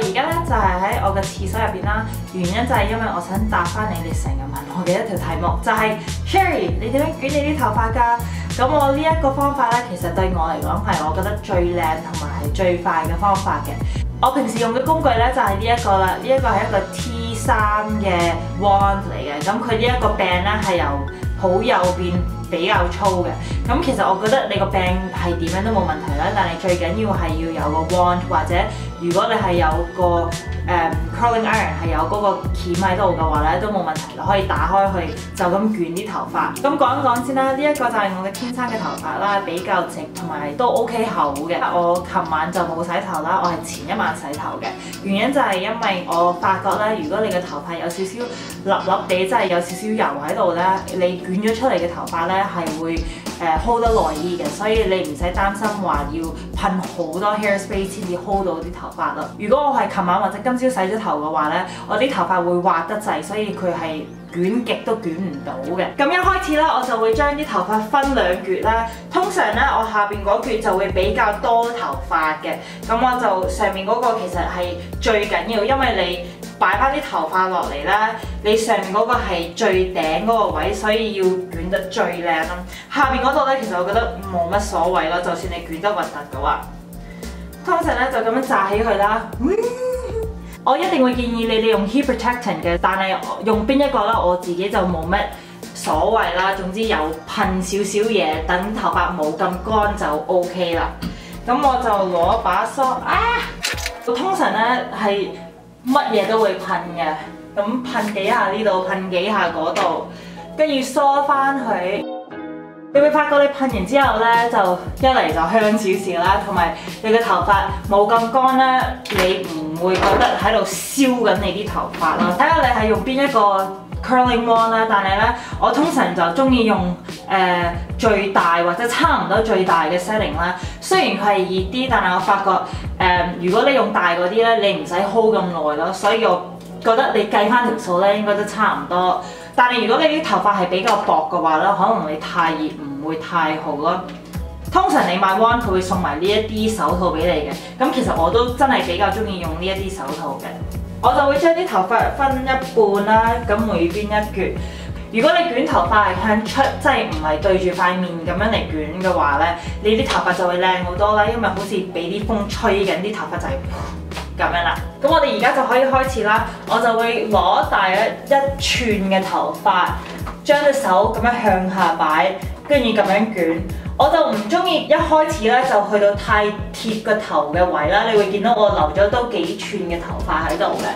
而家咧就係喺我嘅廁所入邊啦，原因就係因為我想答翻你哋成日問我嘅一條題目，就係 Sherry， 你點樣捲你啲頭髮㗎？咁我呢一個方法咧，其實對我嚟講係我覺得最靚同埋係最快嘅方法嘅。我平時用嘅工具咧就係呢一個啦，呢一個係一個 T3嘅 wand 嚟嘅，咁佢呢一個柄咧係由好幼變比較粗嘅，咁其實我覺得你個柄係點樣都冇問題啦，但係最緊要係要有個 wand， 或者如果你係有個curling iron 係有嗰個鉗喺度嘅話咧，都冇問題，可以打開去就咁捲啲頭髮。咁講一講先啦，呢一個就係我嘅天生嘅頭髮啦，比較直同埋都 OK 厚嘅。我琴晚就冇洗頭啦，我係前一晚洗頭嘅，原因就係因為我發覺咧，如果你嘅頭髮有少少粒粒地，即係有少少油喺度咧，你捲咗出嚟嘅頭髮咧係會hold 得耐啲嘅，所以你唔使擔心話要噴好多 hairspray 先至 hold 到啲頭髮咯。如果我係琴晚或者今朝洗咗頭嘅話咧，我啲頭髮會滑得滯，所以佢係捲極都捲唔到嘅。咁一開始咧，我就會將啲頭髮分兩橛啦。通常咧，我下邊嗰橛就會比較多頭髮嘅，咁我就上面嗰個其實係最緊要，因為你擺翻啲頭髮落嚟咧，你上面嗰個係最頂嗰個位，所以要捲得最靚咯。下邊嗰度咧，其實我覺得冇乜所謂咯，就算你捲得核突嘅話，通常咧就咁樣紮起佢啦。我一定會建議你哋用 heat protectant 嘅，但係用邊一個咧，我自己就冇乜所謂啦。總之有噴少少嘢，等頭髮冇咁乾就 OK 啦。咁我就攞把梳我通常咧係乜嘢都會噴嘅，咁噴幾下呢度，噴幾下嗰度，跟住梳翻佢。你會發覺你噴完之後咧，就一嚟就香少少啦，同埋你嘅頭髮冇咁乾啦，你唔會覺得喺度燒緊你啲頭髮啦。睇下你係用邊一個 curling wand 啦，但係咧，我通常就中意用最大或者差唔多最大嘅 setting 啦。雖然佢係熱啲，但係我發覺如果你用大嗰啲咧，你唔使 hold 咁耐咯，所以我覺得你計翻條數咧，應該都差唔多。但係如果你啲頭髮係比較薄嘅話咧，可能你太熱唔會太好咯。通常你買 wand 佢會送埋呢一啲手套俾你嘅，咁其實我都真係比較中意用呢一啲手套嘅。我就會將啲頭髮分一半啦，咁每邊一橛。如果你捲頭髮係向出，即係唔係對住塊面咁樣嚟捲嘅話咧，你啲頭髮就會靚好多啦，因為好似俾啲風吹緊，啲頭髮就係咁樣啦。咁我哋而家就可以開始啦。我就會攞大約1寸嘅頭髮，將隻手咁樣向下擺，跟住咁樣捲。我就唔中意一開始咧就去到太貼個頭嘅位啦。你會見到我留咗都幾寸嘅頭髮喺度嘅。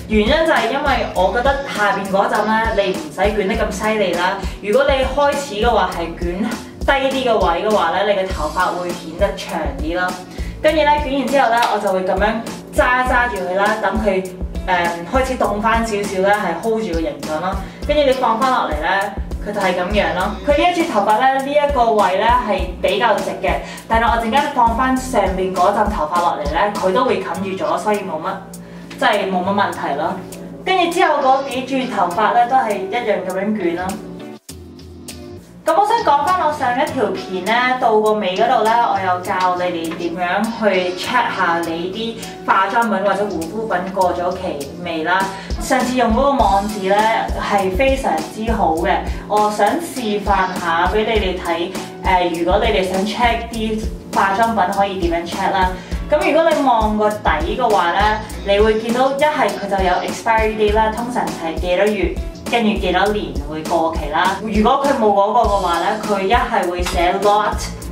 原因就係因為我覺得下邊嗰陣咧，你唔使捲得咁犀利啦。如果你開始嘅話係捲低啲嘅位嘅話咧，你嘅頭髮會顯得長啲咯。跟住咧捲完之後咧，我就會咁樣揸住佢啦，等佢開始凍翻少少咧，係 hold 住個形狀咯。跟住你放翻落嚟咧，佢就係咁樣咯。佢呢一撮頭髮咧，呢一個位咧係比較直嘅，但係我陣間放翻上邊嗰陣頭髮落嚟咧，佢都會冚住咗，所以冇乜。真係冇乜問題咯，跟住之後嗰幾撮頭髮咧都係一樣咁樣捲啦。咁我想講翻我上一條片咧，到個尾嗰度咧，我有教你哋點樣去 check 下你啲化妝品或者護膚品過咗期未啦。上次用嗰個網址咧係非常之好嘅，我想示範下俾你哋睇。如果你哋想 check 啲化妝品可以點樣 check 啦？咁如果你望個底嘅話咧，你會見到一係佢就有 expiry date 啦，通常係幾多月，跟住幾多年會過期啦。如果佢冇嗰個嘅話咧，佢一係會寫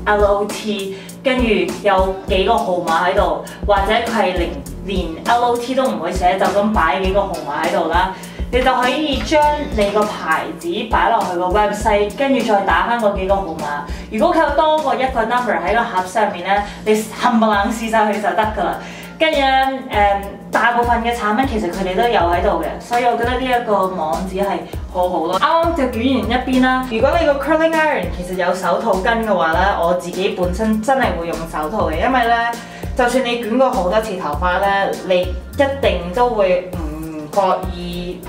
LOT，跟住有幾個號碼喺度，或者佢係連 LOT 都唔會寫，就咁擺幾個號碼喺度啦。你就可以將你個牌子擺落去個 website， 跟住再打翻嗰幾個號碼。如果佢有多過一個 number 喺個盒上面咧，你冚唪唥試晒佢就得㗎啦。跟住咧，大部分嘅產品其實佢哋都有喺度嘅，所以我覺得呢一個網址係好好咯。啱啱就捲完一邊啦。如果你個 curling iron 其實有手套跟嘅話咧，我自己本身真係會用手套嘅，因為咧，就算你捲過好多次頭髮咧，你一定都會唔覺意。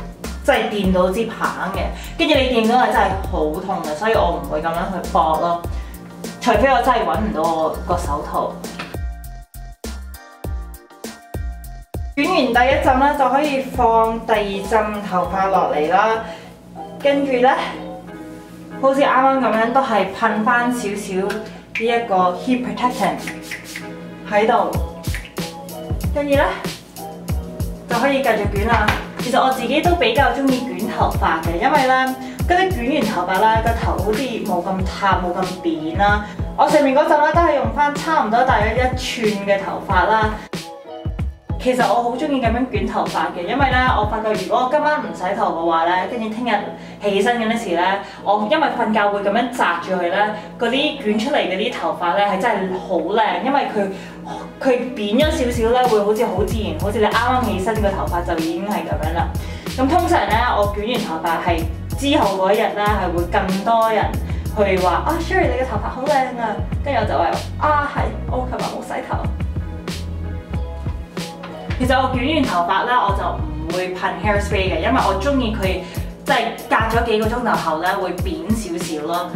即係掂到支棒嘅，跟住你掂到係真係好痛嘅，所以我唔會咁樣去搏咯。除非我真係揾唔到我個手套。捲完第一浸咧，就可以放第二浸頭髮落嚟啦。跟住咧，好似啱啱咁樣，都係噴翻少少呢一個 heat protectant 喺度。跟住咧就可以繼續捲啦。其實我自己都比較中意捲頭髮嘅，因為咧嗰啲捲完頭髮咧，個頭好似冇咁塌，冇咁扁啦。我上面嗰陣咧都係用翻差唔多大約1寸嘅頭髮啦。其實我好中意咁樣捲頭髮嘅，因為咧我發覺如果我今晚唔洗頭嘅話咧，跟住聽日起身嗰陣時咧，我因為瞓覺會咁樣紮住佢咧，嗰啲捲出嚟嗰啲頭髮咧係真係好靚，因為佢扁咗少少咧，會好似好自然，好似你啱啱起身個頭髮就已經係咁樣啦。咁通常咧，我捲完頭髮係之後嗰一日咧係會更多人去話啊 Sherry 你嘅頭髮好靚啊，跟住我就話啊係，我琴日冇洗頭。其實我捲完頭髮咧，我就唔會噴 hairspray 嘅，因為我中意佢即係隔咗幾個鐘頭後咧會扁少少咯。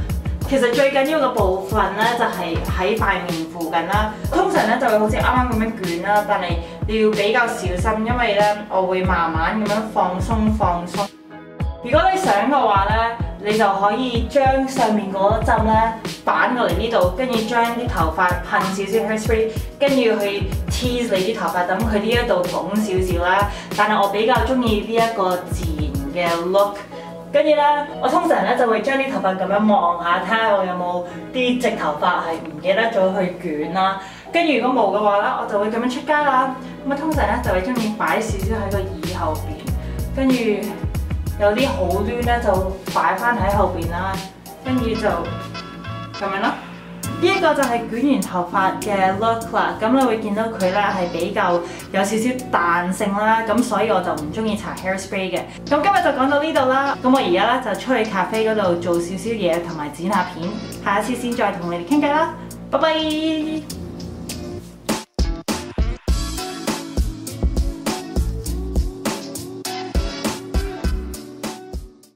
其實最緊要嘅部分咧就係喺塊面附近啦。通常咧就會好似啱啱咁樣捲啦，但係你要比較小心，因為咧我會慢慢咁樣放鬆。如果你想嘅話咧，你就可以將上面嗰一浸咧反過嚟呢度，跟住將啲頭髮噴少少 hairspray， 跟住去 tease 你啲頭髮，等佢呢一度拱少少啦。但係我比較中意呢一個自然嘅 look。跟住咧，我通常咧就會將啲頭髮咁樣望下，睇下我有冇啲直頭髮係唔記得咗去捲啦。跟住如果冇嘅話咧，我就會咁樣出街啦。咁啊，通常咧就會中意擺少少喺個耳後邊，跟住有啲好攣咧就擺翻喺後邊啦。跟住就咁樣咯。呢一個就係捲完頭髮嘅 look 啦，咁你會見到佢咧係比較有少少彈性啦，咁所以我就唔中意搽 hairspray 嘅。咁今日就講到呢度啦，咁我而家咧就出去咖啡嗰度做少少嘢同埋剪下片，下一次先再同你哋傾偈啦，拜拜。